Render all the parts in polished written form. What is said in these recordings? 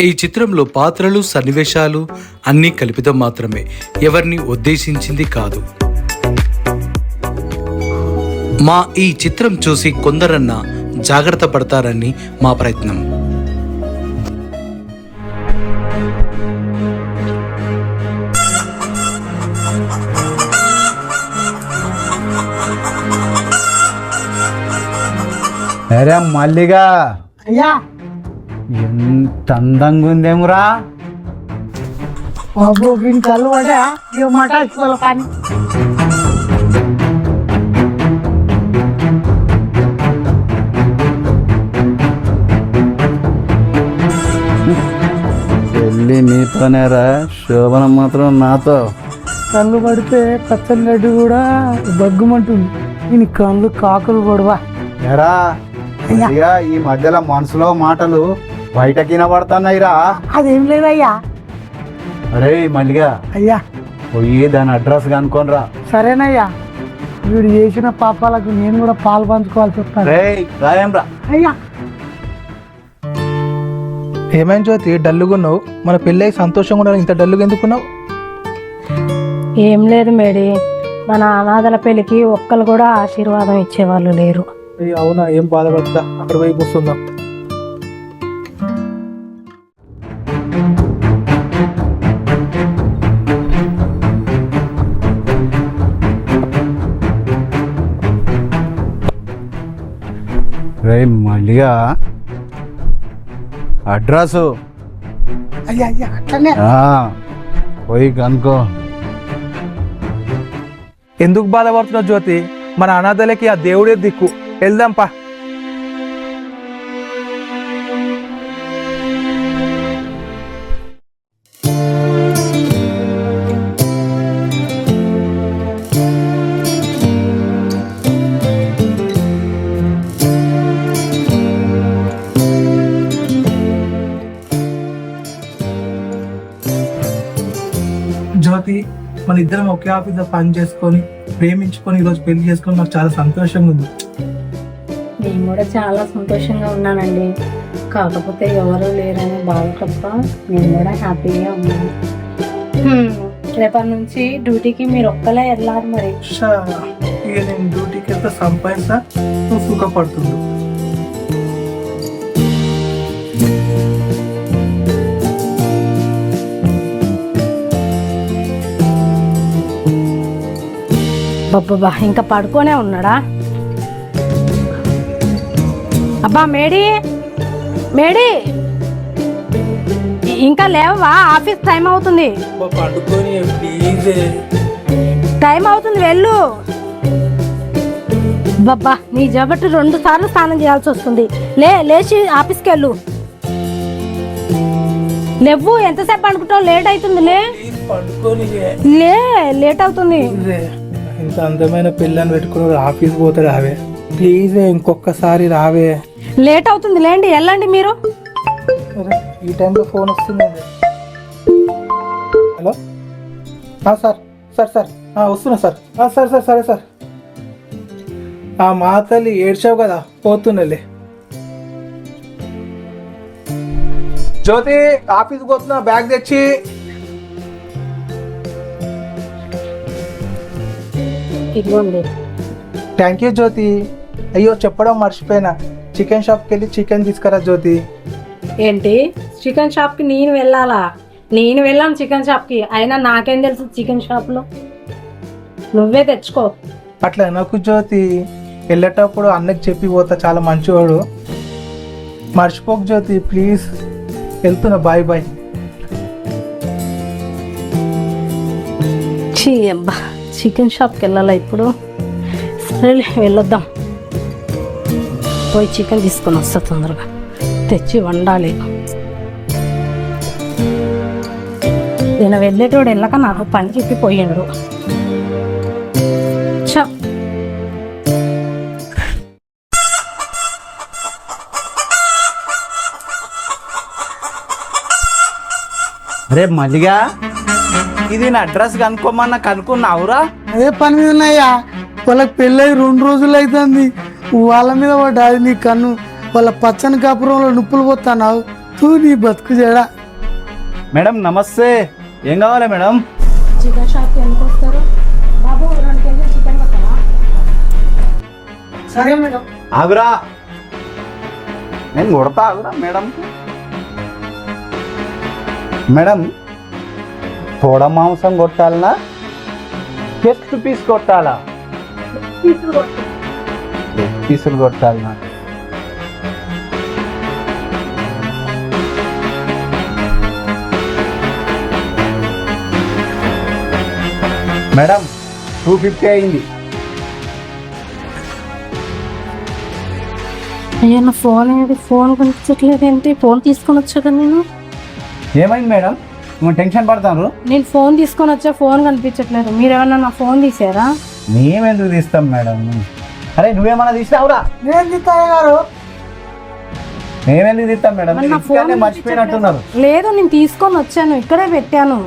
ఈ చిత్రంలో పాత్రలు సన్నివేశాలు అన్నీ కల్పితం మాత్రమే, ఎవరిని ఉద్దేశించింది కాదు. మా ఈ చిత్రం చూసి కొందరన్నా జాగ్రత్త పడతారని మా ప్రయత్నం. అరే మల్లిగా అయ్యా ఎంత అందంగా ఉందేమురా. బాబు వీని కళ్ళు పడా ఇక మటాసుకోవాలి కానీ పెళ్ళి నీతోనేరా, శోభనం మాత్రం నాతో. కళ్ళు పడితే పచ్చని గడ్డి కూడా బగ్గుమంటుంది. ఈయన కళ్ళు కాకులు పడవా. ఎరా మల్లిగా, ఈ మధ్యలో మనసులో మాటలు బయటకి వినబడుతున్నాయిరా. అదేం లేదయ్యా. అరే మల్లిగా, అయ్యా పోయి దాని అడ్రస్ కనుక్కోనరా. సరేనయ్యా, వీడు చేసిన పాపాలకు నేను కూడా పాలు పంచుకోవాల్సి వస్తాను. రే రాయంరా. అయ్యా ఏమైనా జ్యోతి డల్లుగున్నావు? మన పెళ్ళి సంతోషంగా ఉండాలి, ఇంత డల్లుగా ఎందుకున్నావు? ఏం లేదు మేడి, మన అనాథల పెళ్ళికి ఒక్కరు కూడా ఆశీర్వాదం ఇచ్చేవాళ్ళు లేరు. అవునా? ఏం బాధపడతా, అక్కడ పోయి కూర్చుందాం. రే మల్లిగా, అడ్రస్ అయ్యా అయ్యా అట్లనే పోయి కనుక్కో. ఎందుకు బాధపడుతున్నావు జ్యోతి? మన అనాథలకి ఆ దేవుడే దిక్కు, వెళ్దాంపా. జ్యోతి, మన ఇద్దరం ఒకే ఆఫీస్లో పని చేసుకొని ప్రేమించుకొని ఈరోజు పెళ్లి చేసుకొని నాకు చాలా సంతోషంగా ఉంది. నేను కూడా చాలా సంతోషంగా ఉన్నానండి. కాకపోతే ఎవరు లేరని బాధ తప్ప నేను కూడా హ్యాపీగా ఉన్నాను. రేపటి నుంచి డ్యూటీకి మీరు ఒక్కలే వెళ్ళాలి. మరి ఇక నేను డ్యూటీకి వెళ్తే సంపాదిస్తా, నువ్వు సుఖపడుతుంది. బాబా ఇంకా పడుకోనే ఉన్నాడా? అబ్బా మేడి, మేడి ఇంకా లేవా? ఆఫీస్ టైం అవుతుంది. పండుకొని ప్లీజ్, టైం అవుతుంది, వెళ్ళు. బాబా నీ జబట్టి 2 సార్లు స్నానం చేయాల్సి వస్తుంది. లేచి ఆఫీస్కి వెళ్ళు. లేవు, ఎంతసేపు అనుకుంటావు? లేట్ అవుతుంది. పండుకొని లేట్ అవుతుంది. ఇంత అందమైన పిల్లని పెట్టుకుని ఆఫీస్ పోతే రావే ప్లీజ్, ఇంకొకసారి రావే. లేట్ అవుతుంది, లేండి, వెళ్ళండి మీరు. ఈ టైంలో ఫోన్ వస్తుంది. హలో సార్, సార్ సార్ వస్తున్నా సార్. సార్ సార్ సరే సార్. మా తల్లి ఏడ్చావు కదా, పోతున్నలే. జ్యోతి, ఆఫీస్కి పోతున్నా, బ్యాగ్ తెచ్చి. ఇదిగోండి. థ్యాంక్ యూ జ్యోతి. అయ్యో చెప్పడం మర్చిపోయినా, చికెన్ షాప్కి వెళ్ళి చికెన్ తీసుకురా జ్యోతి. ఏంటి, చికెన్ షాప్కి నేను వెళ్ళాలా? నేను వెళ్ళాను చికెన్ షాప్కి, అయినా నాకేం తెలుసు చికెన్ షాప్లో? నువ్వే తెచ్చుకో. అట్లా నాకు జ్యోతి, వెళ్ళేటప్పుడు అన్నకి చెప్పి పోతా, చాలా మంచివాడు. మర్చిపోకు జ్యోతి ప్లీజ్. వెళ్తున్నా, బాయ్ బాయ్. అబ్బా చికెన్ షాప్కి వెళ్ళాలా ఇప్పుడు? సరే వెళ్ళొద్దాం. పోయి చికెన్ తీసుకొని వస్తా, తొందరగా తెచ్చి వండాలి. నేను వెళ్ళేటోడు వెళ్ళక నాకు పని చెప్పి పోయిండు. అరే మల్లిగా, ఇది నా అడ్రస్ కనుక్కోమన్నా కనుక్కున్నావురా? అదే పని మీద ఉన్నాయ్యా. వాళ్ళకి పెళ్ళై 2 రోజులు అవుతుంది. వాళ్ళ మీద పడ్డా నీ కన్ను. వాళ్ళ పచ్చని కాపురంలో నుప్పులు పోతున్నావు. తూ నీ బతుకు చేయడా. మేడం నమస్తే, ఏం కావాలి మేడం? చికెన్ షాప్కి ఎందుకు వస్తారు బాబు? 2 కేజీలు చికెన్ పట్టరా? సరే మేడం. ఆగురా, నేను కొడతా ఆగురా మేడం. మేడం తోడ మాంసం కొట్టాలనా జస్ట్ పీస్ కొట్టాలా? పీసులు కొట్టాలనా? మేడం 250 అయింది. అయ్యా నా ఫోన్ ఏది? ఫోన్ కనిపించట్లేదు ఏంటి? ఫోన్ తీసుకొని వచ్చా కదా నేను. ఏమైంది మేడం? నువ్వు టెన్షన్ పడతాను. నేను ఫోన్ తీసుకొని వచ్చా, ఫోన్ కనిపించట్లేదు. మీరేమన్నా నా ఫోన్ తీసారా? మేమెందుకు తీస్తాం మేడం? అరే నువ్వేమన్నా తీసినావురా? నేను తీస్తాను గారు. మేమెందుకు తీస్తాం మేడం? మరి నా మీరు ఫోన్ ఇక్కడనే మర్చిపోయినట్టున్నారు. లేదు, నేను తీసుకొని వచ్చాను, ఇక్కడే పెట్టాను.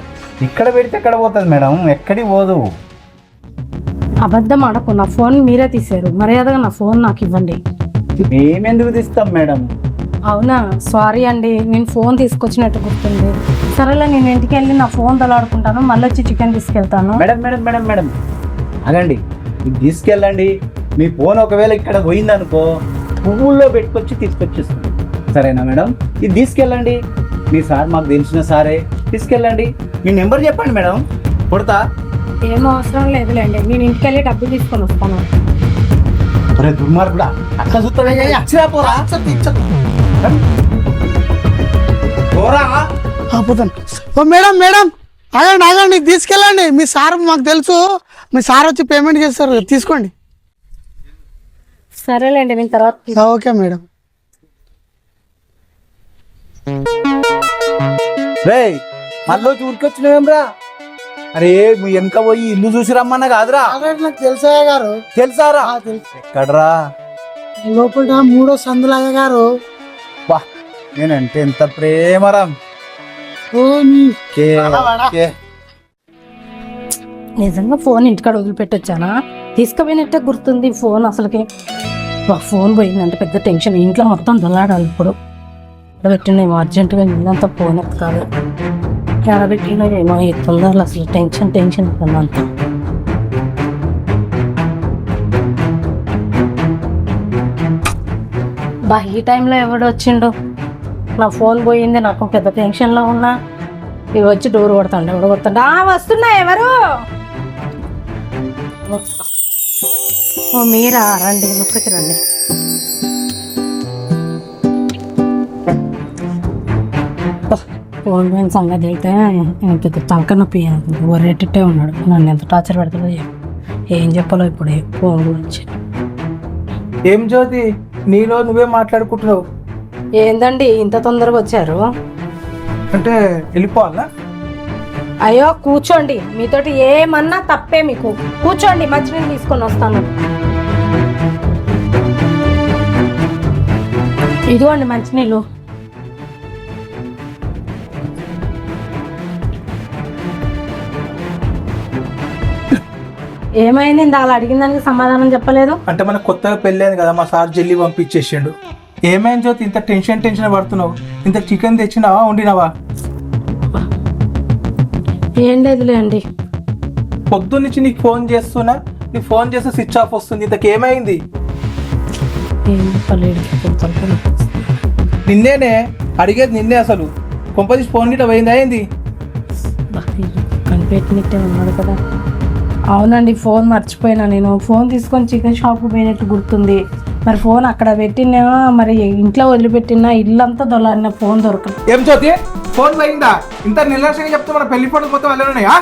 ఇక్కడ పెడితే ఎక్కడ పోతుంది మేడం? ఎక్కడికి పోదు. అబద్ధం ఆడకు, నా ఫోన్ మీరే తీశారు. మర్యాదగా నా ఫోన్ నాకు ఇవ్వండి. మేమెందుకు తీస్తాం మేడం? అవునా? సారీ అండి, నేను ఫోన్ తీసుకొచ్చినట్టు గుర్తుంది. సరేలే, నేను ఇంటికి వెళ్ళి నా ఫోన్ తలాడుకుంటాను, మళ్ళీ వచ్చి చికెన్ తీసుకెళ్తాను. మేడం మేడం మేడం మేడం అగండి, ఇది తీసుకెళ్ళండి. మీ ఫోన్ ఒకవేళ ఇక్కడ పోయిందనుకో, పువ్వుల్లో పెట్టుకొచ్చి తీసుకొచ్చేస్తుంది. సరేనా మేడం? ఇది తీసుకెళ్ళండి. మీ సార్ మాకు తెలిసిన సారే, తీసుకెళ్ళండి. మీ నెంబర్ చెప్పండి మేడం, కొడతా. ఏం అవసరం లేదులేండి, నేను ఇంటికి వెళ్ళి డబ్బులు తీసుకొని వస్తాను. అరే దుర్మార్గుడా, అట్లా చూస్తాడే అచ్చిరా పోరా. పోరా. ఆపుతాను. ఓ మేడం మేడం ఆగండి ఆగండి, తీసుకెళ్ళండి. మీ సార్ మాకు తెలుసు, మీ సార్ వచ్చి పేమెంట్ చేస్తారు, తీసుకోండి. సరేలేండి, నేను తర్వాత ఓకే మేడం. రే మళ్ళీ ఊరికొచ్చినావేమ్రా? అరే మీ వెనక పోయి ఇల్లు చూసి రమ్మన్నా కాదురా? ఆల్రెడీ నాకు తెలుసా గారు. తెలుసారా? తెలుసు. ఎక్కడరా? లోపల 3వ సందులాగా గారు. బా నేనంటే ఎంత ప్రేమరా. ఓ నీ నిజంగా ఫోన్ ఇంటికాడ వదిలిపెట్టొచ్చానా? తీసుకుపోయినట్టే గుర్తుంది ఫోన్. అసలుకి ఫోన్ పోయిందంటే పెద్ద టెన్షన్. ఇంట్లో మొత్తం దొల్లాడాలి. ఇప్పుడు పెట్టినేమో అర్జెంటుగా ఇల్లంతా ఫోన్ ఎత్తుకాలి. ఎడబెట్టినా ఏమో ఎత్తుందో అసలు టెన్షన్ టెన్షన్ అవుతుంది అంతా. బా ఈ టైంలో ఎవడు వచ్చిండు? నా ఫోన్ పోయింది, నాకు పెద్ద టెన్షన్లో ఉన్నా. ఇవి వచ్చి డోర్ కొడతాండి, ఎవడు కొడతాండి? వస్తున్నా, ఎవరు? ఓ మీరా? రండి, లోపలికి రండి. ఫోన్ పోయిన సంగతి అయితే పెద్ద తలక నొప్పి ఒరేటట్టే ఉన్నాడు. నన్ను ఎంత టార్చర్ పెడతాడో ఏం చెప్పాలో ఇప్పుడు ఫోన్ గురించి. ఏం జ్యోతి, నీలో నువ్వే మాట్లాడుకుంటున్నావు? ఏందండి ఇంత తొందరగా వచ్చారు? అంటే వెళ్ళిపోవాలా? అయ్యో కూర్చోండి, మీతోటి ఏమన్నా తప్పే మీకు. కూర్చోండి, మంచినీళ్ళు తీసుకొని వస్తాను. ఇదిగోండి మంచినీళ్ళు. ఏమైంది? అలా అడిగిన దానికి సమాధానం చెప్పలేదు. అంటే మనకు కొత్తగా పెళ్ళైంది కదా, మా సార్ జల్లి పంపించేసిండు. ఏమైంది జ్యోతి, ఇంత టెన్షన్ పడుతున్నావు? ఇంత చికెన్ తెచ్చినావా, వండినావా? ఏం లేదులే అండి. పొద్దున్నుంచి నీకు ఫోన్ చేస్తున్నా, నీకు ఫోన్ చేస్తే స్విచ్ ఆఫ్ వస్తుంది. ఇంతకేమైంది? ఏం చెప్పలేదు. నిన్నేనే అడిగేది, నిన్నే. అసలు కొంపదీసి ఫోన్ గిట్ట పోయిందా ఏంది? కనిపెట్టినట్టే ఉన్నాడు కదా. అవునండి, ఫోన్ మర్చిపోయినా. నేను ఫోన్ తీసుకొని చికెన్ షాప్కి పోయినట్టు గుర్తుంది. మరి ఫోన్ అక్కడ పెట్టినా, మరి ఇంట్లో వదిలిపెట్టినా, ఇల్లంతా దొల్లాడిన ఫోన్ దొరకదు. ఏం జ్యోతి, ఫోన్ పోయిందా? ఇంత నిర్లక్ష్యంగా చెప్తే మన పెళ్లి ఫోటోలు మొత్తం వెళ్ళనున్నాయా?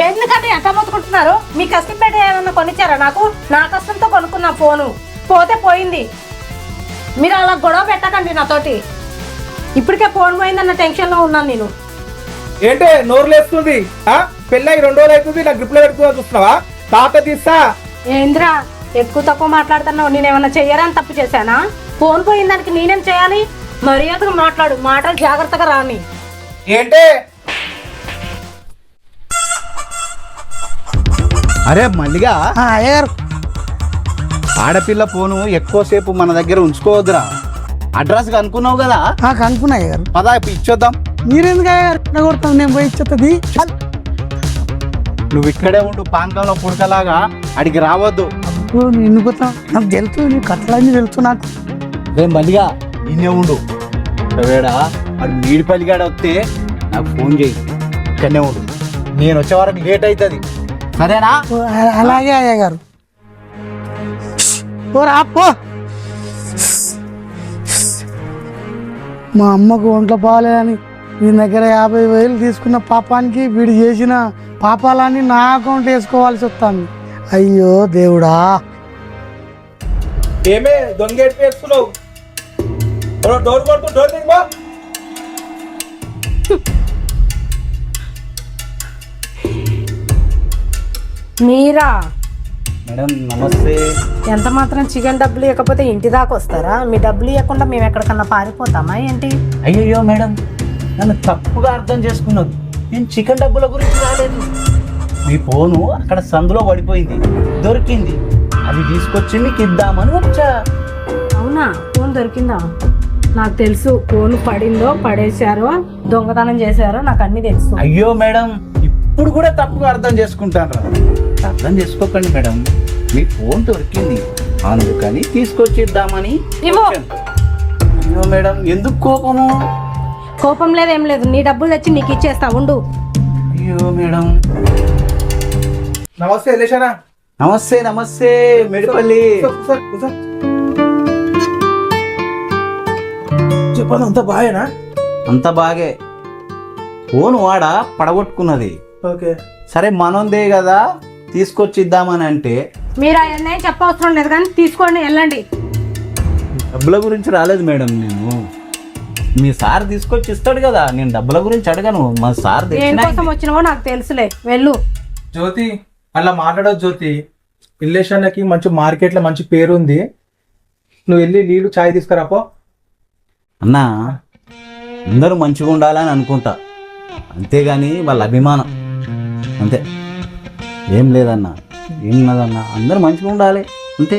ఎందుకంటే ఎంత మొత్తుకుంటున్నారు? మీ కష్టం పెట్టి ఏమన్నా కొనిచ్చారా నాకు? నా కష్టంతో కొనుక్కున్న ఫోను పోతే పోయింది. మీరు అలా గొడవ పెట్టకండి నాతోటి. ఇప్పటికే ఫోన్ పోయిందన్న టెన్షన్లో ఉన్నాను నేను. ఏంటే నోరు లేస్తుంది? పెళ్ళి 2 రోజులు అవుతుంది, నా గ్రిప్ లో పెట్టుకున్నా చూస్తున్నావా? తాత తీస్తా. ఏంద్రా ఎక్కువ తక్కువ మాట్లాడుతున్నావు? నేనేమన్నా చెయ్యరని తప్పు చేశానా? ఫోన్ పోయిన దానికి నేనేం చేయాలి? మర్యాదగా మాట్లాడు, మాటలు జాగ్రత్తగా రాని. ఏంటే? అరే మల్లిగా, అయ్యారు ఆడపిల్ల ఫోను ఎక్కువసేపు మన దగ్గర ఉంచుకోవద్దురా. అడ్రస్ కనుక్కున్నావు కదా, కనుక్కున్నా అయ్యగారు. పదా ఇచ్చొద్దాం. మీరెందుకు అయ్యగారు కొడతాను, నేను పోయి ఇచ్చేస్తుంది. నువ్వు ఇక్కడే ఉండు, పానకంలో పుడకలాగా అడిగి రావద్దు. నిన్ను పోతాం, నాకు తెలుసు, నీ కథలన్నీ తెలుసు నాకు. రేపు మళ్ళీగా నిన్నే ఉండు. వేడా వాడు నీడిపల్లిగాడ వస్తే నాకు ఫోన్ చేయి, ఇక్కడనే ఉండు. నేను వచ్చే వరకు లేట్ అవుతుంది, సరేనా? అలాగే అయ్యగారు. ఓ రాపో. మా అమ్మకు ఒంట్లో బాగాలేదని వీడి దగ్గర 50,000 తీసుకున్న పాపానికి వీడు చేసిన పాపాలన్నీ నా అకౌంట్ వేసుకోవాల్సి వస్తుంది. అయ్యో దేవుడా. ఏమే దొంగ ఏడుపు వేసుకున్నావు? డోర్ కొడుతూ డోర్ తీసుకో. మీరా? మేడం నమస్తే. ఎంత మాత్రం చికెన్ డబ్బులు ఇవ్వకపోతే ఇంటి దాకా వస్తారా? మీ డబ్బులు ఇవ్వకుండా మేము ఎక్కడికన్నా పారిపోతామా ఏంటి? అయ్యయ్యో మేడం, నన్ను తప్పుగా అర్థం చేసుకున్నది. నేను చికెన్ డబ్బుల గురించి రాలేదు. మీ ఫోను అక్కడ సందులో పడిపోయింది, దొరికింది, అది తీసుకొచ్చి మీకు ఇద్దామని వచ్చా. అవునా? ఫోన్ దొరికిందా? నాకు తెలుసు, ఫోన్ పడిందో పడేశారో దొంగతనం చేశారో నాకు అన్ని తెలుసు. అయ్యో మేడం, ఇప్పుడు కూడా తప్పుగా అర్థం చేసుకుంటాను. అర్థం చేసుకోకండి మేడం, మీ ఫోన్ దొరికింది అందుకని తీసుకొచ్చి ఇద్దామని ఇవ్వు. వచ్చాను. అయ్యో మేడం, ఎందుకు కోపము? కోపం లేదు, ఏం లేదు. నీ డబ్బులు తెచ్చి నీకు ఇచ్చేస్తా, ఉండు. అయ్యో మేడం. నమస్తే ఎలేషనా. నమస్తే నమస్తే మెడిపల్లి. చెప్పండి, అంత బాగేనా? అంత బాగే. ఫోన్ వాడ పడగొట్టుకున్నది. ఓకే, సరే మనోందే కదా తీసుకొచ్చి ఇద్దామని అంటే మీరు అవన్నీ చెప్పవసరం లేదు కానీ తీసుకోండి, వెళ్ళండి. డబ్బుల గురించి రాలేదు మేడం, నేను మీ సార్ తీసుకొచ్చి ఇస్తాడు కదా, నేను డబ్బుల గురించి అడగను. మా సార్ దేనికోసం వచ్చినావో నాకు తెలుసులే, వెళ్ళు. జ్యోతి అలా మాట్లాడదు జ్యోతి. ఇల్లేషన్కి మంచి మార్కెట్లో మంచి పేరు ఉంది. నువ్వు వెళ్ళి నీళ్ళు చాయ్ తీసుకురాపో. అన్నా, అందరూ మంచిగా ఉండాలని అనుకుంటా, అంతేగాని వాళ్ళ అభిమానం అంతే, ఏం లేదన్నా, ఏం ఉన్నదన్నా, అందరూ మంచిగా ఉండాలి అంతే.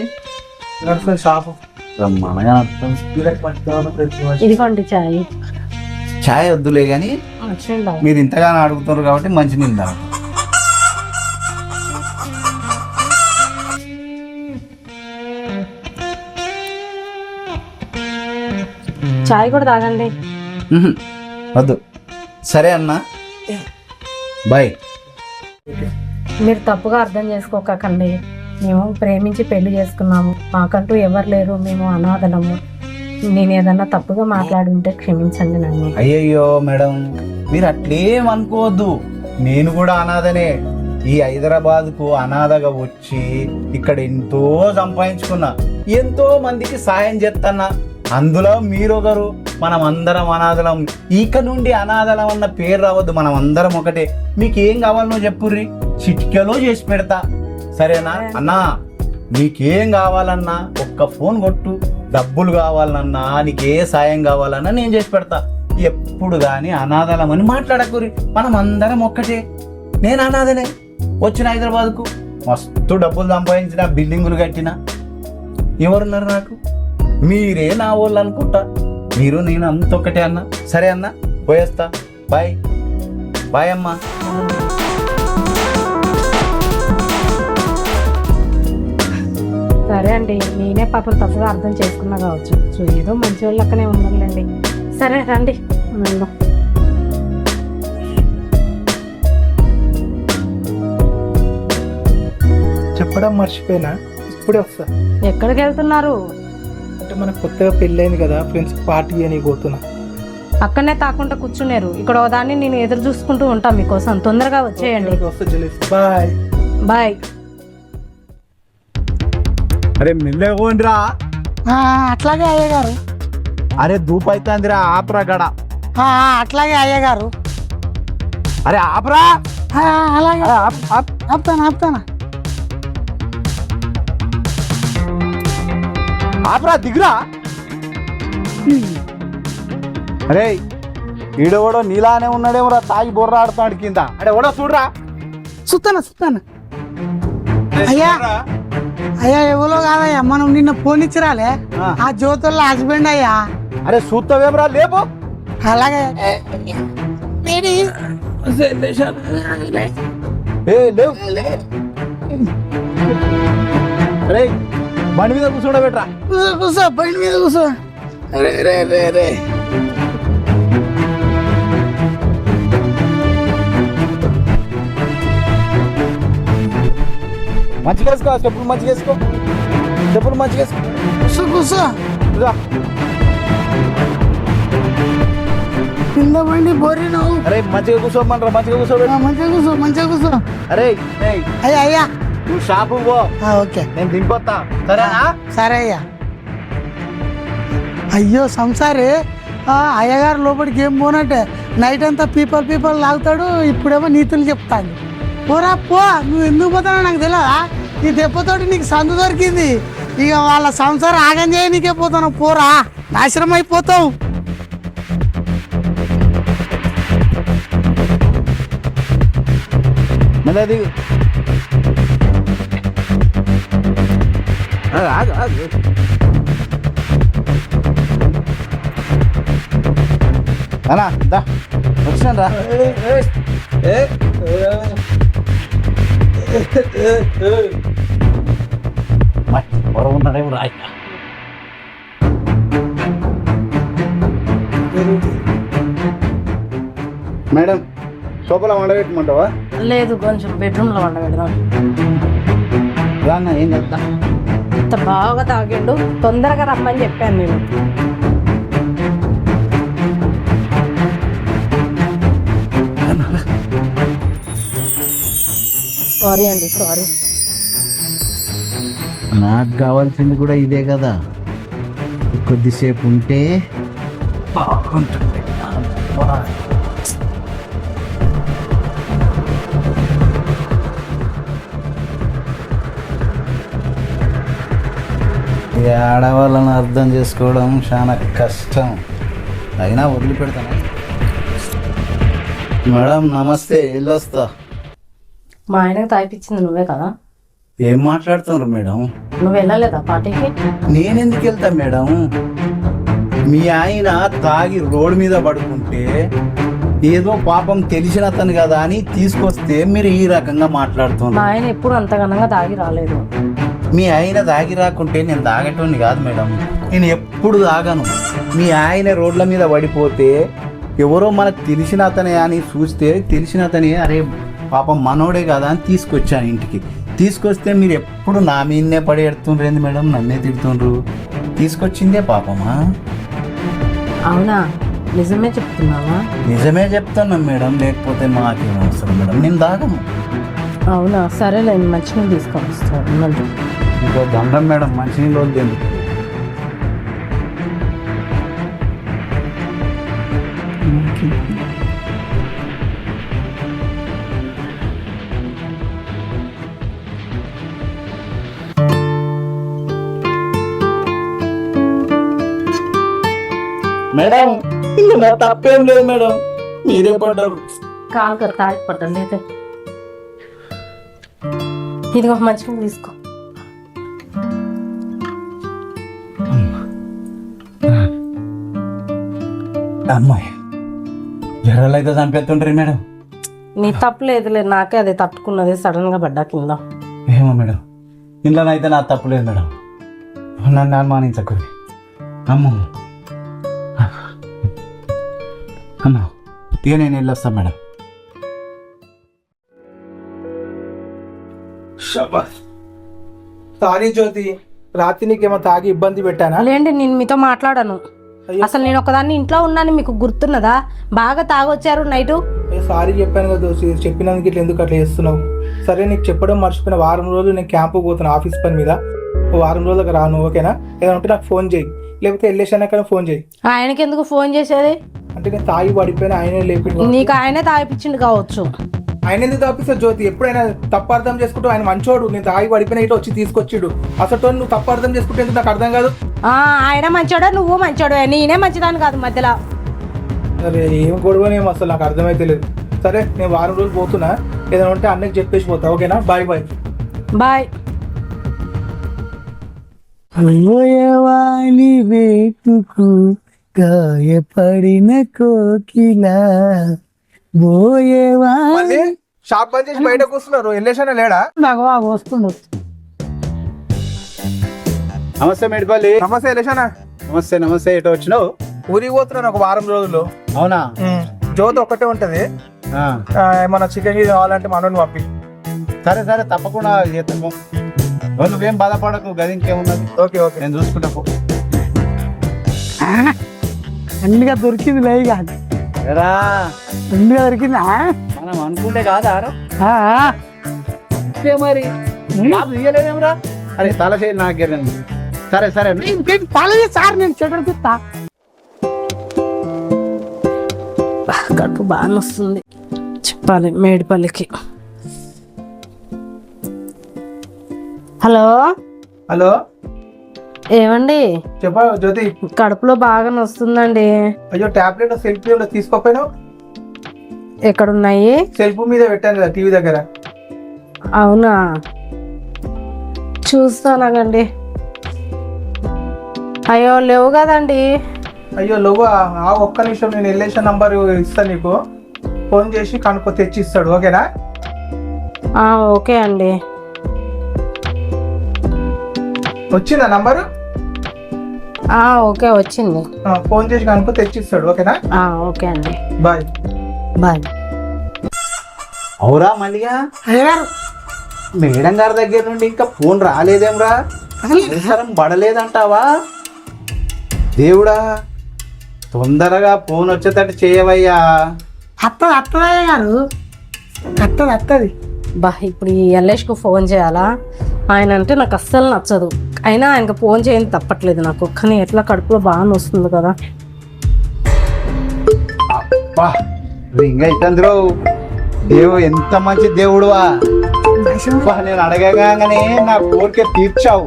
షాపు బ్రహ్మాండంగా నడుస్తుంది. ఇదిగోండి చాయ్. ఛాయ్ వద్దులే కానీ మీరు ఇంతగానో అడుగుతున్నారు కాబట్టి మంచి నీళ్ళు తాగు. చాయ్ కూడా తాగండి. వద్దు. సరే అన్నా, బాయ్. మీరు తప్పుగా అర్థం చేసుకోకండి. మేము ప్రేమించి పెళ్లి చేసుకున్నాము, మాకంటూ ఎవరు లేరు, మేము అనాథలము. నేను ఏదన్నా తప్పుగా మాట్లాడుంటే క్షమించండి నన్ను. అయ్యయ్యో మేడం, మీరు అట్లేం అనుకోవద్దు. నేను కూడా అనాథనే. ఈ హైదరాబాద్కు అనాథగా వచ్చి ఇక్కడ ఎంతో సంపాదించుకున్నా, ఎంతో మందికి సాయం చేస్తున్నా. అందులో మీరొకరు. మనం అందరం అనాథలం. ఇక నుండి అనాథలం అన్న పేరు రావద్దు, మనం అందరం ఒకటే. మీకు ఏం కావాలనో చెప్పుర్రి, చిటికెలో చేసి పెడతా, సరేనా? అన్నా, నీకేం కావాలన్నా ఒక్క ఫోన్ కొట్టు. డబ్బులు కావాలన్నా, నీకే సాయం కావాలన్నా నేను చేసి పెడతా. ఎప్పుడు కానీ అనాథలమని మాట్లాడకూరి, మనం అందరం ఒక్కటే. నేను అనాథనే, వచ్చిన హైదరాబాద్కు మస్తు డబ్బులు సంపాదించిన, బిల్డింగులు కట్టిన. ఎవరున్నారు నాకు? మీరే నా వాళ్ళు అనుకుంటా. మీరు నేను అంత ఒక్కటే అన్న. సరే అన్న, పోయేస్తా. బాయ్ బాయ్ అమ్మా. సరే అండి, నేనే పాపం తప్పుగా అర్థం చేసుకున్నా కావచ్చు. సో ఏదో మంచి వాళ్ళు లెక్కనే ఉండాలండి. సరే రండి వెళ్దాం. చెప్పడం మర్చిపోయినా, ఇప్పుడే వస్తా. ఎక్కడికి వెళ్తున్నారు? అంటే మనకు కొత్తగా పెళ్ళైంది కదా, ఫ్రెండ్స్ పార్టీ అని పోతున్నా. అక్కడనే తాకుండా కూర్చున్నారు. ఇక్కడ ఓ దాన్ని నేను ఎదురు చూసుకుంటూ ఉంటా మీకోసం. తొందరగా వచ్చేయండి. Bye bye. అరే మెల్లగోండిరా. అట్లాగే అయ్యగారు. అరే ధూప్ అవుతుందిరా, ఆపరా గడ. అట్లాగే అయ్యగారు. అరే ఆపరా. అలాగే ఆపుతానా ఆపరా, దిగురా. అరే ఈడోడో నీలానే ఉన్నాడేమోరా, తాగి బొర్ర ఆడుతాడు కింద. అరే ఓడో చూడరా. సుత్తానా అయ్యా ఎవరో కాదయ్యా, మనం నిన్న ఫోన్ ఇచ్చిరాలే, ఆ జ్యోతుల్లో హస్బెండ్ అయ్యా. అరే సూత్తవేమరా లేపు. అలాగే ఏ లేవు. రే బండి మీద కూర్చోబెట్రా. కూర్చో బండి మీద కూర్చో. మంచిగా వేసుకో, చెప్పులు మంచిగా వేసుకో, చెప్పులు మంచిగా వేసుకో. కూర్చో కూర్చో. రా. కింద బండి బోరి నువ్వు. అరే మంచిగా కూర్చోమంటారా, మంచిగా కూర్చోబెట్టు. మంచిగా కూర్చో మంచిగా కూర్చో. అరే అయ్యా అయ్యా నువ్వు షాపు పో, ఓకే నేను దింపొస్తా సరేనా. సరే అయ్యా. అయ్యో సంసారి అయ్యగారు లోపలికి ఏం పోనట్టే నైట్ అంతా పీపల్ లాగుతాడు, ఇప్పుడేమో నీతులు చెప్తాను. పోరా పో, నువ్వు ఎందుకు పోతానో నాకు తెలియదా? ఈ దెబ్బతోటి నీకు సందు దొరికింది, ఇక వాళ్ళ సంసారం ఆగం చేయనీకే పోతాను. పోరా, నాశనం అయిపోతావు. మళ్ళీ దిగు. ఆగు ఆగు. అన్నా దా వచ్చినాను రా. ఉన్నాడేమో రా. మేడం సోపలా వండబెట్టమంటావా? లేదు, కొంచెం బెడ్రూమ్లో వండబెడదాం. రాన్న ఏం చేస్తా. అంత బాగా తాగిండు, తొందరగా రమ్మని చెప్పాను నేను. సారీ అండి, సారీ. నాకు కావాల్సింది కూడా ఇదే కదా, కొద్దిసేపు ఉంటే బాగుంటుంది. ఈ ఆడవాళ్ళని అర్థం చేసుకోవడం చాలా కష్టం, అయినా వదిలిపెడతాను. మేడం నమస్తే, వెళ్ళొస్తా. మా ఆయనకు తాగిపించింది నువ్వే కదా? ఏం మాట్లాడుతున్నారు మేడం? నువ్వు వెళ్ళలేదా పార్టీకి? నేనెందుకు వెళ్తా మేడం? మీ ఆయన తాగి రోడ్డు మీద పడుకుంటే ఏదో పాపం తెలిసిన అతను కదా అని తీసుకొస్తే మీరు ఈ రకంగా మాట్లాడుతున్నారు. మా ఆయన ఎప్పుడు అంతగనంగా తాగి రాలేదు. మీ ఆయన తాగి రాకుంటే నేను తాగేటోని కాదు మేడం, నేను ఎప్పుడు తాగను. మీ ఆయన రోడ్ల మీద పడిపోతే ఎవరో మనకు తెలిసిన అతనే అని చూస్తే తెలిసిన అతనే, అరే పాపం మనోడే కదా అని తీసుకొచ్చాను ఇంటికి. తీసుకొస్తే మీరు ఎప్పుడు నా మీదనే పడి ఎడుతుండ్రేంది మేడం, నన్నే తిడుతుండ్రు. తీసుకొచ్చిందే పాపమా? అవునా, నిజమే చెప్తున్నావా? నిజమే చెప్తున్నాం మేడం, లేకపోతే మాకేం అవసరం మేడం, నేను తాగను. అవునా, సరేలే, మంచిగా తీసుకొని వస్తాను. ఇంకో దండం మేడం, మంచినీళ్ళు వద్దు. మేడం ఇందులో నా తప్పేం లేదు మేడం, మీరే పడ్డారు. కాలు తాగి పడ్డాను అయితే. ఇదిగో మంచిగా తీసుకో. అమ్మాయి జ్వరాలు అయితే చంపేస్తుంటారు మేడం. నీ తప్పులేదులే, నాకే అది తట్టుకున్నది సడన్ గా పడ్డా కింద. ఏమో మేడం, ఇంట్లో అయితే నా తప్పులేదు మేడం, నన్ను అనుమానించకూడదు. అమ్మ అమ్మ ఇక నేను వెళ్ళొస్తా మేడం. సారీ జ్యోతి, రాత్రి నీకేమో తాగి ఇబ్బంది పెట్టానా? లేండి, నేను మీతో మాట్లాడాను. అసలు నేను ఒకదాన్ని ఇంట్లో ఉన్నాను, మీకు గుర్తున్నదా? బాగా తాగొచ్చారు నైటు. సారీ చెప్పాను కదా దోసి, చెప్పినందుకు ఇట్లా ఎందుకు అట్లా చేస్తున్నావు? సరే నీకు చెప్పడం మర్చిపోయిన, వారం రోజులు నేను క్యాంపు పోతున్నా ఆఫీస్ పని మీద, వారం రోజులకు రాను, ఓకేనా? ఏదైనా ఉంటే నాకు ఫోన్ చేయి, లేకపోతే వెళ్ళేసాక ఫోన్ చేయి. ఆయనకి ఎందుకు ఫోన్ చేసేది? అంటే నేను తాగి పడిపోయినా ఆయనే లేపి. నీకు ఆయనే తాగిపించిండు కావచ్చు. ఆయన ఎందుకు తాపిస్తా జ్యోతి? ఎప్పుడైనా తప్పు అర్థం చేసుకుంటూ, ఆయన మంచోడు, నేను తాగి పడిపోయినా ఇటు వచ్చి తీసుకొచ్చిడు. అసలు నువ్వు తప్పు అర్థం చేసుకుంటే ఎందుకు నాకు అర్థం కాదు. ఆయన మంచోడా, నువ్వు మంచోడు, నేనే మంచిదాన్ని కాదు మధ్యలో. సరే ఏం గొడవనేమో అసలు నాకు అర్థమైతే లేదు. సరే నేను వారం రోజులు పోతున్నా, ఏదైనా ఉంటే అన్నకి చెప్పేసి పోతా, ఓకేనా? Bye bye. బాయ్. వేటుకు గాయపడిన కోకిల బోయేవా మళ్ళీ షాప్ బంద్ చేసి బయట కూర్చున్నారు. ఎల్లేసానే లేడా? నాకు వస్తుండు. నమస్తే మేడిపల్లి. నమస్తే ఎల్లేసానా. నమస్తే నమస్తే. ఎటు వచ్చినావు? ఊరికి పోతున్నాను ఒక వారం రోజుల్లో. అవునా? జ్యోతి ఒక్కటే ఉంటది. ఆ, ఏమన్నా చికెన్ గిన్నె కావాలంటే మనోని పంపి. సరే సరే తప్పకుండా చేస్తాము. నువ్వేం బాధపడకు, గది ఇంకేమున్నది. ఓకే ఓకే నేను చూసుకుంటా పో. అన్నిగా దొరికింది లే కాదు, ఎరా అన్నిగా దొరికిందా? మనం అనుకుంటే కాదా ఆ, మరి తీయలేదేమరా? అరే తల చేయి నాకు. సరే సరే ఇంకేంటి పాలే సార్, నేను చెడు తిత్తా. కడుపు బాగా వస్తుంది, చెప్పాలి మేడిపల్లికి. హలో హలో ఏమండి, చెప్పా జ్యోతి. కడుపులో బాగా వస్తుందండి. అయ్యో టాబ్లెట్ సెల్ఫ్ తీసుకోపోయినావు. ఎక్కడున్నాయి? సెల్ఫ్ మీద పెట్టాను కదా టీవీ దగ్గర. అవునా, చూస్తానండి. అయ్యో లేవు కదండి. అయ్యో లోగో ఆ ఒక్క నిమిషం, నేను ఎల్లేషన్ నంబర్ ఇస్తాను నీకు, ఫోన్ చేసి కనుక్కో తెచ్చి ఇస్తాడు. ఓకేనా? ఓకే అండి. వచ్చిందా నంబరు? ఓకే వచ్చింది. ఫోన్ చేసి కనుక్కో తెచ్చిస్తాడు. ఓకేనా? ఓకే అండి, బాయ్ బాయ్. అవురా మల్లిగా, అయ్యగారు మేడం గారి దగ్గర నుండి ఇంకా ఫోన్ రాలేదేమ్రా? అవసరం పడలేదంటావా? దేవుడా, తొందరగా ఫోన్ వచ్చేటట్టు చేయవయ్యా. అత్తది అయ్యగారు, అత్తది. ఇప్పుడు ఈ ఎల్ఐష్కు ఫోన్ చేయాలా? ఆయన అంటే నాకు అస్సలు నచ్చదు, అయినా ఆయనకు ఫోన్ చేయని తప్పట్లేదు నాకు. కానీ ఎట్లా కడుపులో బాగా వస్తుంది కదా. అబ్బా, రింగ్ అవుతుందిరో. దేవు ఎంత మంచి దేవుడువా. అబ్బా, నేను అడగగానే నా కోరిక తీర్చావు.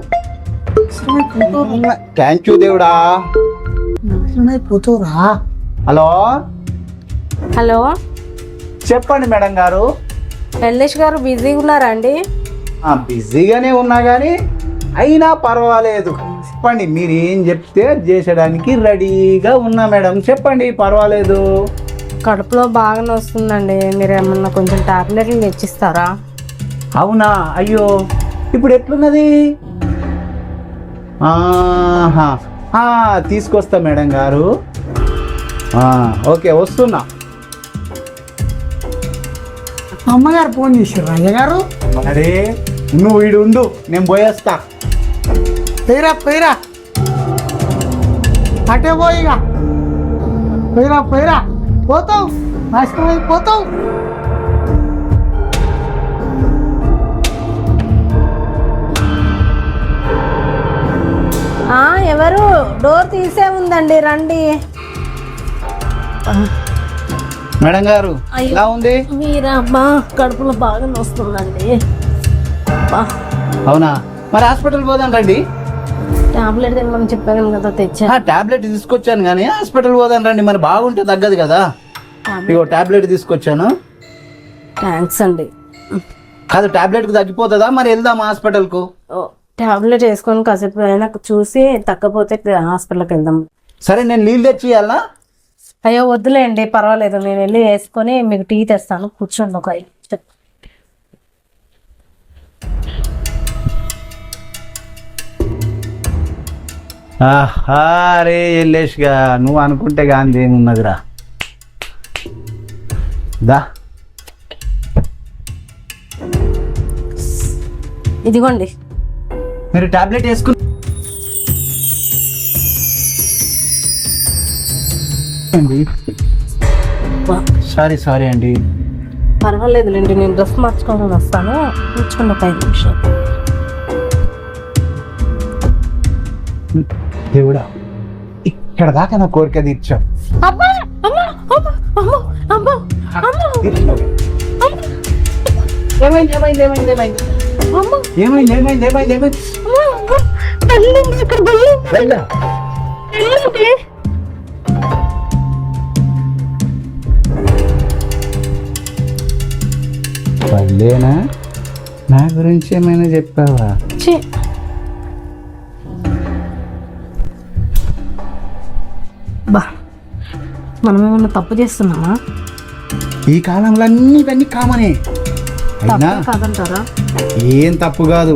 థ్యాంక్ యూ దేవుడా. పోతురా. హలో హలో, చెప్పండి మేడం గారు. ఎల్ఐష్ గారు బిజీగా ఉన్నారా అండి? బిజీగానే ఉన్నా కానీ అయినా పర్వాలేదు. చెప్పండి, మీరు ఏం చెప్తే చేసేయడానికి రెడీగా ఉన్నా మేడం. చెప్పండి, పర్వాలేదు. కడుపులో బాగా వస్తుందండి, మీరు ఏమన్నా కొంచెం టాబ్లెట్లు తెచ్చిస్తారా? అవునా? అయ్యో, ఇప్పుడు ఎట్లున్నది? ఆహా, తీసుకొస్తా మేడం గారు. ఓకే, వస్తున్నా. అమ్మగారు ఫోన్ చేసారు అయ్యగారు. అరే నువ్వు వీడు ఉండు, నేను పోయేస్తా. పోయిరా అటే పోయిగా. పోయిరా పోతావు, నాశనమైపోతావు. ఎవరు? డోర్ తీసే ఉందండి, రండి. మేడం గారు ఎలా ఉంది? మీరమ్మా, కడుపులో బాగా వస్తుందండి. అవునా? మరి హాస్పిటల్ పోదాం రండి. టాబ్లెట్ తినమని చెప్పాను కదా, తెచ్చా. టాబ్లెట్ తీసుకొచ్చాను కానీ హాస్పిటల్ పోదాం రండి. మరి బాగుంటే తగ్గదు కదా. ఇగో టాబ్లెట్ తీసుకొచ్చాను. థ్యాంక్స్ అండి. కాదు, టాబ్లెట్కి తగ్గిపోతుందా? మరి వెళ్దాం హాస్పిటల్కు. టాబ్లెట్ వేసుకొని కాసేపు అయినా చూసి తగ్గపోతే హాస్పిటల్కి వెళ్దాం. సరే, నేను నీళ్ళు తెచ్చి ఇవ్వాలా? అయ్యో వద్దులేండి, పర్వాలేదు, నేను వెళ్ళి వేసుకొని మీకు టీ తెస్తాను. కూర్చోండి ఒక 5 నిమిషాలు. రే ఎల్లేష్గా, నువ్వు అనుకుంటే గాంధీ ఏమున్నదిరా. దా, ఇదిగోండి. మీరు టాబ్లెట్ వేసుకుని సారీ అండి. పర్వాలేదులేండి, నేను డ్రెస్ మార్చుకొని వస్తాను. కూర్చోండి ఒక 5 నిమిషాలు. దేవుడా, ఇక్కడ దాకా నా కోరిక తీర్చావు. ఏమైంది? పర్లేనా? నా గురించి ఏమైనా చెప్పావా? బా మనం ఏమన్నా తప్పు చేస్తున్నామా? ఈ కాలంలో అన్నీ ఇవన్నీ కామనే. అయినా తప్పు కాదంటారా? ఏం తప్పు కాదు.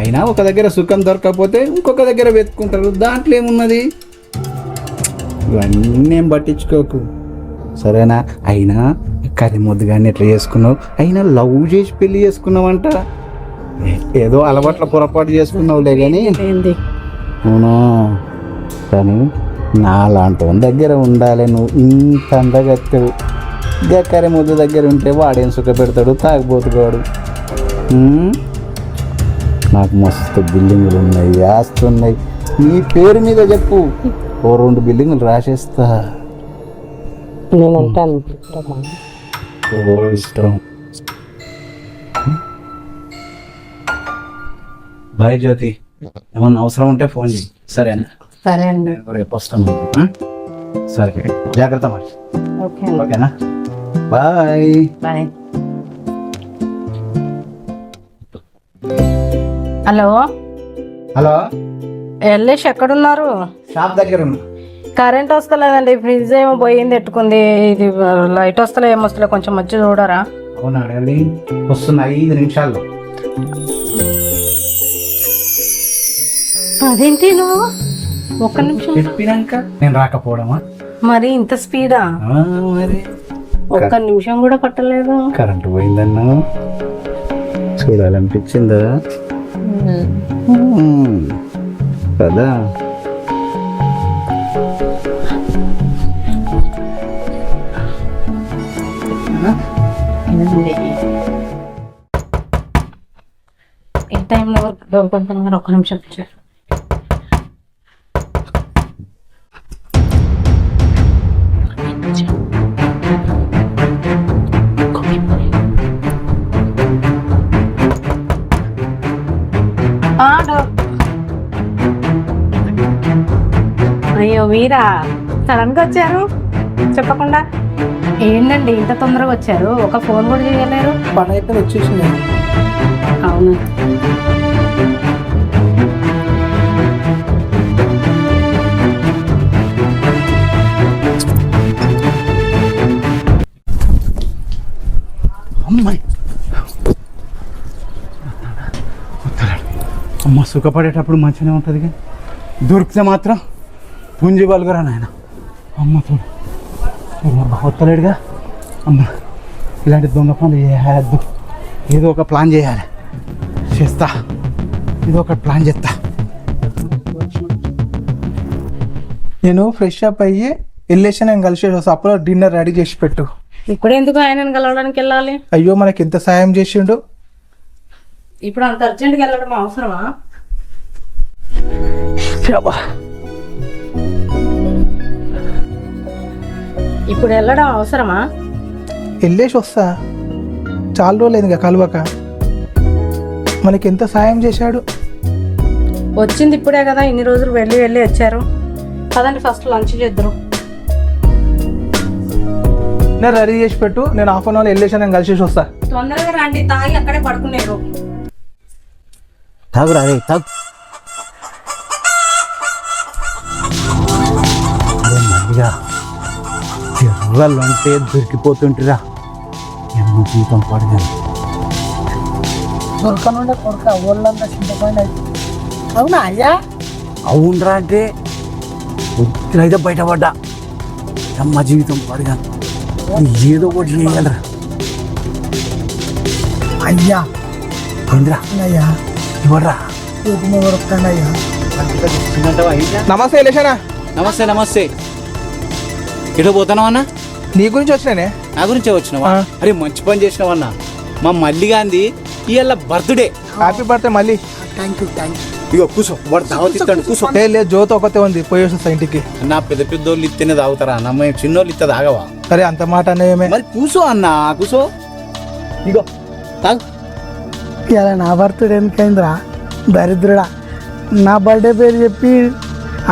అయినా ఒక దగ్గర సుఖం దొరకకపోతే ఇంకొక దగ్గర వెతుక్కుంటారు, దాంట్లో ఏమున్నది? ఇవన్నీ ఏం పట్టించుకోకు సరేనా? అయినా కర్రీ ముద్దు కానీ ఎట్లా చేసుకున్నావు? అయినా లవ్ చేసి పెళ్లి చేసుకున్నావంట. ఏదో అలవాట్ల పొరపాటు చేసుకున్నావులే కానీ. ఏంది? అవును, కానీ నా లాంటి దగ్గర ఉండాలి. నువ్వు ఇంత అందగత్తెవు. కర్రీ ముద్దు దగ్గర ఉంటే వాడేం సుఖ పెడతాడు, తాగిపోతుకోడు. నాకు మస్తు బిల్డింగులు ఉన్నాయి, ఆస్తున్నాయి. నీ పేరు మీద చెప్పు, ఓ 2 బిల్డింగులు రాసేస్తా. నేనంటే ఓ ఇష్టం. బాయ్ జ్యోతి, ఏమన్నా అవసరం ఉంటే ఫోన్ చేయి సరేనా? సరే అండి. రేపు వస్తాను. సరే, జాగ్రత్త మరి. ఓకే ఓకేనా? Bye. Bye. Hello hello, Yellesh ఎక్కడున్నారు? షాప్ దగ్గర ఉన్నా. కరెంట్ వస్తలేదండి, ఫ్రిడ్జ్ ఏమో పోయింది ఎట్టుకుంది. ఇది లైట్ వస్తలే ఏమో వస్తలే, కొంచెం వచ్చి చూడరా? అవునా అడగండి, వస్తున్నా 5 నిమిషాల్లో. అదేంటి నువ్వు 1 నిమిషం చెప్పినాక నేను రాకపోవడమా? మరి ఇంత స్పీడా? మరి 1 నిమిషం కూడా పట్టలేదు. కరెంటు పోయిందన్నా చూడాలనిపించిందా? కదా. ఈ టైంలో దొరుకుతున్నారు. 1 నిమిషం వచ్చారు. అయ్యో వీరా, సడన్ గా వచ్చారు చెప్పకుండా. ఏంటండి ఇంత తొందరగా వచ్చారు? ఒక ఫోన్ కూడా చేయలేరు. పని అయితే వచ్చేసింది. అవును, అమ్మాయి అమ్మ సుఖపడేటప్పుడు మంచిగానే ఉంటుంది, కానీ దొరికితే మాత్రం పుంజి బలుగురా నాయన. అమ్మ చూడు, వస్తలేడుగా. అమ్మ ఇలాంటి దొంగ పనులు చేయద్దు. ఏదో ఒక ప్లాన్ చేయాలి. చేస్తా, ఏదో ఒక ప్లాన్ చేస్తా. నేను ఫ్రెష్ అప్ అయ్యి వెళ్ళేసి నేను కలిసి వస్తా. అప్పుడు డిన్నర్ రెడీ చేసి పెట్టు. ఇప్పుడు ఎందుకు ఆయనను కలవడానికి వెళ్ళాలి? అయ్యో మనకి ఎంత సాయం చేసిండు. ఇప్పుడు అంత అర్జెంట్గా వెళ్ళడం అవసరమా? ఇప్పుడు వెళ్ళడం అవసరమా? వెళ్ళేసి వస్తా. చాలా రోజులు ఇంకా కలవక. మనకి ఎంత సాయం చేశాడు. వచ్చింది ఇప్పుడే కదా, ఇన్ని రోజులు వెళ్ళి వెళ్ళి వచ్చారు. పదండి ఫస్ట్ లంచ్ చేద్దరు. నేను రెడీ చేసి పెట్టు. నేను హాఫ్ అన్ అవర్ వెళ్ళేసి నేను కలిసి వస్తా. తొందరగా రండి, తాగి అక్కడే పడుకునేరు. తాగురా రే, తాగు. మరిగా ఎర్రలు అంటే దొరికిపోతుంటిరా. ఎన్నో జీవితం పడగా దొరకనుండే కొడుక ఊళ్ళంతా చింతపోయిన. అవునా అయ్యా? అవునరా, అంటే అయితే బయటపడ్డా. అమ్మ జీవితం పడగా ఏదో ఒకటి చేయాలరా. అయ్యా ఏంద్రా అయ్యా, ఇవ్వరా. దొరుకుతాండి అయ్యా. నమస్తే వెళ్ళేసానా. నమస్తే నమస్తే. ఎటు పోతున్నావు అన్న? నీ గురించి వచ్చినానే. నా గురించే వచ్చినావా? ఆ. అరే మంచి పని చేసినావన్నా. మా మల్లిగాంది ఇవాళ బర్త్డే. హ్యాపీ బర్త్డే మళ్ళీ. Thank you. ఇగో కూసో, వాడు దావత్ ఇస్తాడు, కూసో. లేదు జ్యోతి ఒకతే ఉంది, పోయేసి వస్తా ఇంటికి. అన్న పెద్ద పెద్దోళ్ళు ఇస్తేనే తాగుతారా అన్న? మేము చిన్నోళ్ళు ఇస్తే తాగవా? సరే అంత మాట అనేమే. మరి కూసో అన్న, కూసో. ఇగో తాగు. ఇలా నా బర్త్డే ఎందుకైందిరా దరిద్రుడా? నా బర్త్డే పేరు చెప్పి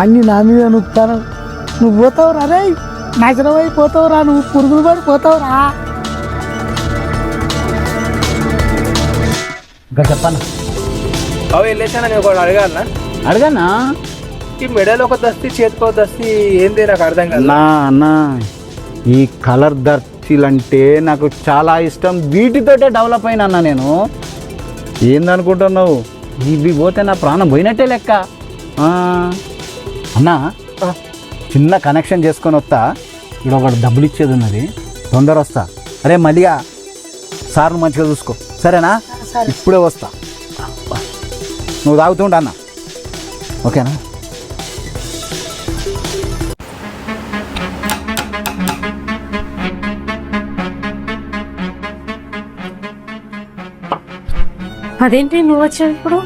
అన్ని నా మీద నొక్కుతాను. నువ్వు పోతావురా రే, నాశనం అయిపోతావురా, నువ్వు పురుగులు పడిపోతావురా. ఇంకా చెప్పన్నా. అవి వెళ్ళేసానా, నేను ఒకటి అడగాలనా? అడగన్నా. ఈ మెడలో ఒక దస్తి చేతికి ఒక దస్తి ఏంది నాకు అర్థం కాదు. అన్న ఈ కలర్ దర్శీలంటే నాకు చాలా ఇష్టం. వీటితోటే డెవలప్ అయినా అన్న నేను. ఏందనుకుంటున్నావు? ఇవి పోతే నా ప్రాణం పోయినట్టే లెక్క. అన్నా చిన్న కనెక్షన్ చేసుకొని వస్తా. ఇక్కడ ఒకటి డబ్బులు ఇచ్చేది ఉన్నది, తొందర వస్తా. అరే మళ్ళీగా సార్ను మంచిగా చూసుకో, సరేనా? ఇప్పుడే వస్తా. నువ్వు తాగుతుండ అన్న, ఓకేనా? అదేంటి నువ్వు వచ్చావు ఇప్పుడు?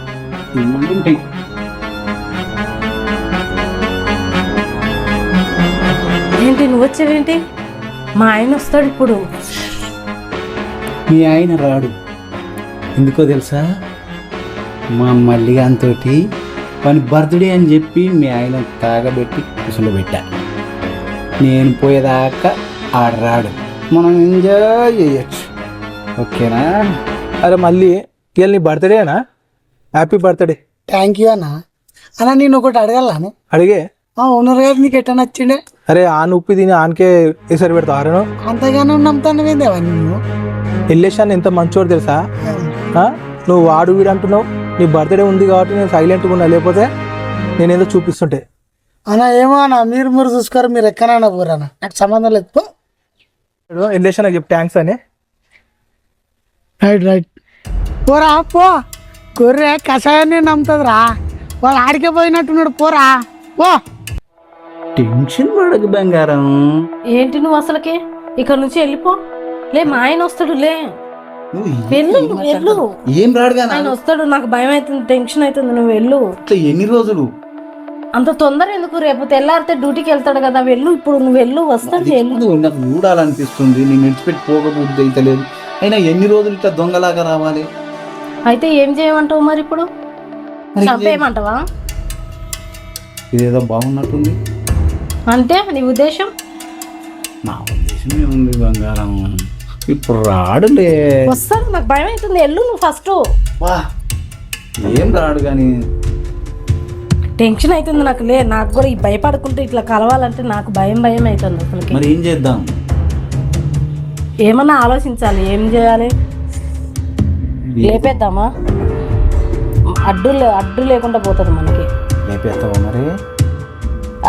ఏంటి నువ్వు వచ్చావేంటి? మా ఆయన వస్తాడు ఇప్పుడు. మీ ఆయన రాడు, ఎందుకో తెలుసా? మా మల్లిగాంతోటి వాని బర్త్డే అని చెప్పి మీ ఆయన తాగబెట్టి కుసలు పెట్టా. నేను పోయేదాకా ఆడ రాడు, మనం ఎంజాయ్ చేయొచ్చు, ఓకేనా? అరే మళ్ళీ ఇవాళ నీ బర్త్డేనా? Happy birthday. థ్యాంక్ యూ అన్న. అన్న నేను ఒకటి అడగాలను. అడిగే. ఓనర్ గారు నీకు ఎట్లా నచ్చిండే? అరే ఆన్ ఉప్పి తిని ఆనకే వేసరి పెడతావు. అరేను అంతగానో నమ్ముతాను ఏందేవా నువ్వు? ఎల్లేషాన్ని ఎంత మంచోడు తెలుసా? నువ్వు వాడు వీడు అంటున్నావు. నీ బర్త్డే ఉంది కాబట్టి నేను సైలెంట్గా ఉన్నా, లేకపోతే నేనేదో చూపిస్తుంటే. అన్న ఏమో అన్న, మీరు చూసుకోరు, మీరు ఎక్కడైనా పోరన్న, నాకు సంబంధం లేదు. పో. ఎల్లేషా నాకు చెప్పు థ్యాంక్స్ అని. రైట్ పోరా పో. గొర్రె కషాయాన్ని నమ్ముతుందిరా, వాళ్ళు ఆడికే పోయినట్టున్నాడు. పోరా పో. టెన్షన్ పడకు బంగారం. ఏంటి నువ్వు అసలుకి? ఇక్కడ నుంచి వెళ్ళిపో. లే మా ఆయన వస్తాడు, లే నువ్వు వెళ్ళు, నువ్వు వెళ్ళు. ఏం రాడుగా? ఆయన వస్తాడు, నాకు భయం అవుతుంది, టెన్షన్ అవుతుంది. నువ్వు వెళ్ళు. ఎన్ని రోజులు అంత తొందర ఎందుకు? రేపు తెల్లారితే డ్యూటీకి వెళ్తాడు కదా, వెళ్ళు. ఇప్పుడు నువ్వు వెళ్ళు, వస్తాడు, వెళ్ళు. నాకు చూడాలనిపిస్తుంది, నేను విడిచిపెట్టి పోకపోతే అయితలేదు. అయినా ఎన్ని రోజులు ఇట్లా దొంగలాగా రావాలి? అయితే ఏం చేయమంటావు మరి ఇప్పుడు? చంపేయమంటావా? ఇదేదో బాగున్నట్టుంది. అంటే నీ ఉద్దేశం? నా ఉద్దేశం ఏముంది బంగారం, ఇప్పుడు రాడులే. వస్తాడు, నాకు భయం అవుతుంది, వెళ్ళు నువ్వు ఫస్ట్. వా ఏం రాడు కానీ టెన్షన్ అవుతుంది నాకు. లే, నాకు కూడా ఈ భయపడుకుంటూ ఇట్లా కలవాలంటే నాకు భయం అవుతుంది అసలుకి. మరి ఏం చేద్దాం? ఏమన్నా ఆలోచించాలి, ఏం చేయాలి? లేపేద్దామా? అడ్డు లేకుండా పోతుంది మనకి. లేపేస్తావా మరి?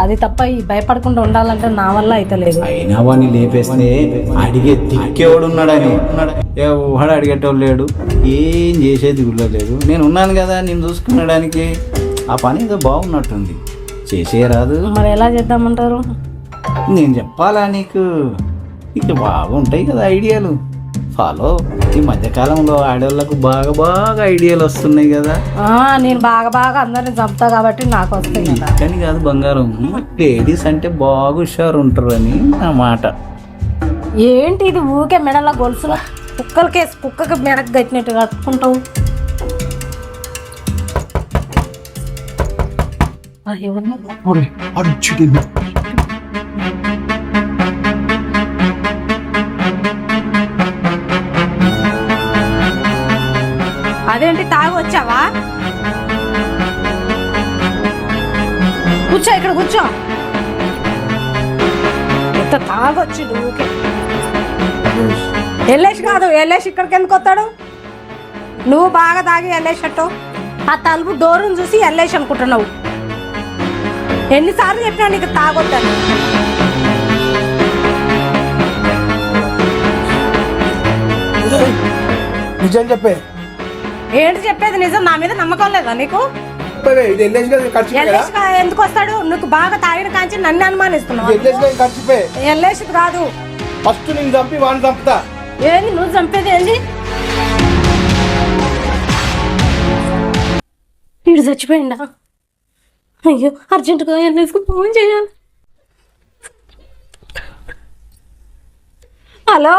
అది తప్ప ఈ భయపడకుండా ఉండాలంటే నా వల్ల అయితే లేదు. అయినా వాడిని లేపేస్తే అడిగే దిక్కేవాడు ఉన్నాడని. ఎవడు అడిగేటోడు లేడు, ఏం చేసేది కూడా లేదు. నేను ఉన్నాను కదా, నేను చూసుకునడానికి. ఆ పని ఏదో బాగున్నట్టుంది, చేసేయరాదు? మరి ఎలా చేద్దామంటారు? నేను చెప్పాలా నీకు? ఇక బాగుంటాయి కదా ఐడియాలు, ఫాలో. ఈ మధ్యకాలంలో ఆడవాళ్ళకు బాగా ఐడియాలు వస్తున్నాయి కదా. నేను బాగా అందరిని చంపుతా కాబట్టి నాకు వస్తాయి కదా. కానీ కాదు బంగారం, లేడీస్ అంటే బాగా హుషారు ఉంటారు అని నా మాట. ఏంటి ఇది ఊకే మెడల గొలుసులు? కుక్కకి మెడకు కట్టినట్టు కట్టుకుంటావు. అదేంటి తాగి వచ్చావా? కూర్చో, ఇక్కడ కూర్చో. ఎంత తాగొచ్చి ఊకే. ఎల్లేసి కాదు, ఎల్లేసి ఇక్కడికి ఎందుకు వస్తాడు? నువ్వు బాగా తాగి ఎల్లేసట్టు ఆ తలుపు డోరును చూసి ఎల్లేసి అనుకుంటున్నావు. ఎన్నిసార్లు చెప్పినా నీకు తాగొద్దని. నిజం చెప్పే. ఏంటి చెప్పేది? నిజం. నా మీద నమ్మకం లేదా నీకు? ఎందుకు వస్తాడు? నీకు బాగా తాగిన కాంచి నన్ను అనుమానిస్తున్నావు. ఎల్లేసి కాదు, ఫస్ట్ నేను చంపి వాడిని చంపుతా. ఏంది నువ్వు చంపేది? ఏంది? వీడు చచ్చిపోయిందా? అయ్యో, అర్జెంటుగా ఎల్లేసుకు ఫోన్ చేయాలి. హలో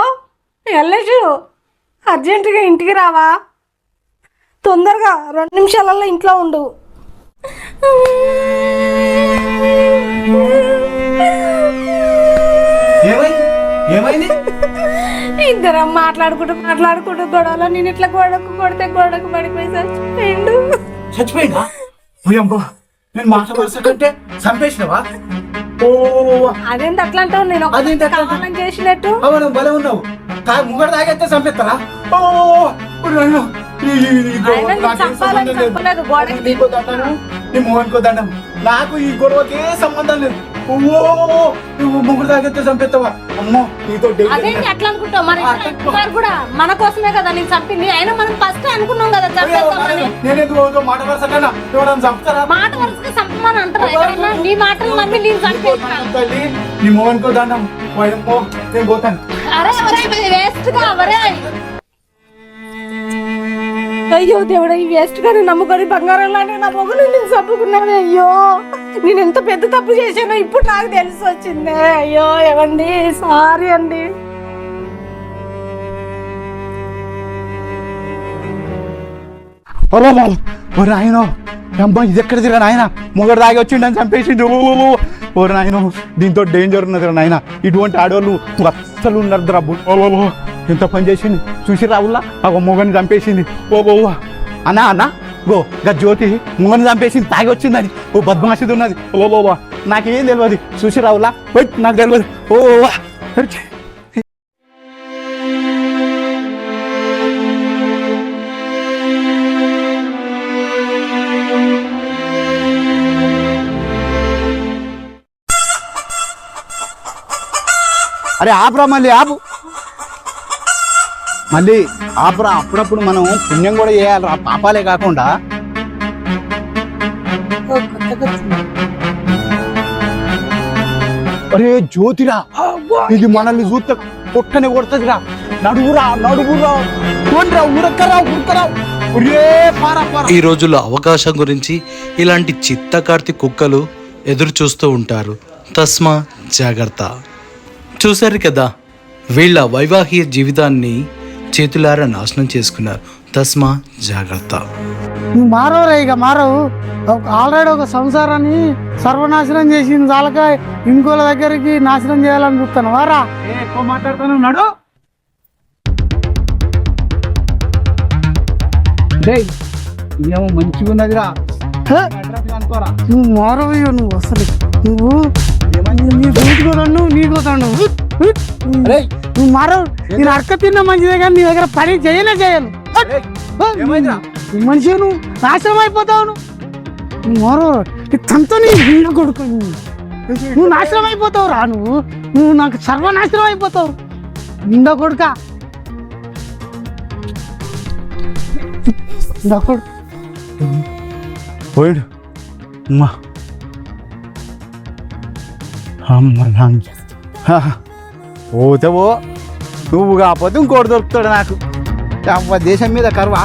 ఎల్లేసు, అర్జెంటుగా ఇంటికి రావా? తొందరగా 2 నిమిషాలలో ఇంట్లో ఉండు. ఇద్దరం మాట్లాడుకుంటూ గొడవలో నేను ఇట్లా గోడకు పడిపోయి చచ్చిపోయిండు. చచ్చిపోయిందా? నేను మాట వరుసకంటే చంపేసినవా? ఓ అదేంటి అట్లా అంటావు? నేను ఒకటి అదేంటి అట్లా అంటావు? కావాలని చేసినట్టు. అవును భలే ఉన్నావు. ముంగడు తాగైతే చంపేస్తారా? ఓ ఆయన నీకు చంపాలని చంపలేదు, గోడకి నీకో దండం, నీ మోహన్కో దండం. నాకు ఈ గొడవకే సంబంధం లేదు. ఓ నువ్వు ముగ్గురు తాగైతే చంపేస్తావా? అమ్మో నీతో అదేంటి అట్లా అనుకుంటావు? మరి కూడా మన కోసమే కదా నేను చంపింది. అయినా మనం ఫస్ట్ అనుకున్నాం కదా చంపేద్దామని. నేనేదో మాట వరుసకన్నా ఎవరైనా చంపుతారా? మాట వరుసగా చంపమని అంటారు ఎవరైనా? నీ మాటలు నమ్మి నేను చంపేస్తాను. తల్లి నీ మోహన్కో దండం. వాయమ్మో నేను పోతాను. అరే వేస్ట్ గా అవరే. అయ్యో దేవుడా, ఈ వేస్ట్ గా నేను నమ్ముకొని బంగారం లాంటి నా మొగుడు నేను చంపుకున్నాను. అయ్యో నేను ఎంత పెద్ద తప్పు చేశానో ఇప్పుడు నాకు తెలిసి వచ్చింది. అయ్యో ఏమండి, సారీ అండి. ఓ నాయనో అమ్మా ఇది ఎక్కడ తిరా నాయన, మొగడు తాగి వచ్చిండని చంపేసిండు. ఓ నాయనో దీంతో డేంజర్ ఉన్నది రా నాయన. ఇటువంటి ఆడవాళ్ళు అస్సలు ఉన్నారు ద్రబ్బు. ఓ ఎంత పని చేసింది చూసి రావుల్లా ఆ మొగని చంపేసింది. ఓ అన్నా అన్నా గో గా జ్యోతి మొగని చంపేసింది, తాగి వచ్చిందని. ఓ బద్మాషిది ఉన్నది. ఓ నాకేం తెలియదు చూసి రావుల్లా, నాకు తెలియదు. ఓ అరే ఆపురా, మళ్ళీ ఆపు, మళ్ళీ ఆపురా. అప్పుడప్పుడు మనం పుణ్యం కూడా చేయాలిరా, పాపాలే కాకుండా. అరే జ్యోతిరా, ఇది మనల్ని చూస్తే పొట్టనే కొడుతుందిరా. నడువురా నడువురా, ఊరకరా ఉరకరా. ఈ రోజుల్లో అవకాశం గురించి ఇలాంటి చిత్తకార్తి కుక్కలు ఎదురు చూస్తూ ఉంటారు. తస్మా జాగ్రత్త. చూశారు కదా, వీళ్ళ వైవాహిక జీవితాన్ని చేతులారా నాశనం చేసుకున్నారు. తస్మా జాగ్రత్త. నువ్వు మారవురా, ఇక మారవు. ఆల్రెడీ ఒక సంసారాన్ని సర్వనాశనం చేసింది చాలక ఇంకోళ్ళ దగ్గరికి నాశనం చేయాలని చూస్తాను. వారా ఎక్కువ మాట్లాడుతాను నడు. ఇదేమో మంచిగా ఉన్నదిరా, అనుకోరా. నువ్వు మారవు, ఇక నువ్వు అసలు నువ్వు నీకోతాను. నువ్వు మారవు. నేను అక్క తిన్న మంచిదే కానీ నీ దగ్గర పని చేయను. మనిషి నువ్వు నాశనం అయిపోతావు. నువ్వు మారవు, తనతో నీ వీళ్ళు కొడుకు నువ్వు నాశనం అయిపోతావు రా. నువ్వు నాకు సర్వనాశనం అయిపోతావు నిండా కొడుక. పోయాడు అమ్మా. పోతావో నువ్వు కాకపోతే ఇంకోటి దొరుకుతాడు నాకు. అమ్మ దేశం మీద కరువా.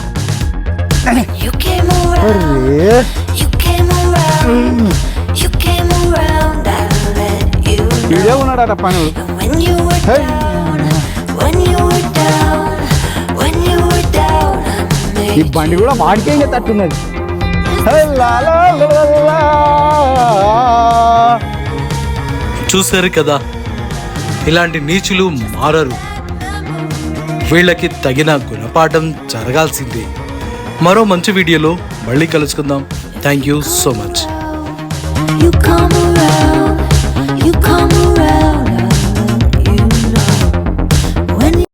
ఇదే ఉన్నాడట పని. ఈ బండి కూడా మాడికే తట్టున్నది. చూశారు కదా, ఇలాంటి నీచులు మారరు. వీళ్ళకి తగిన గుణపాఠం జరగాల్సిందే. మరో మంచి వీడియోలో మళ్ళీ కలుసుకుందాం. Thank you so much.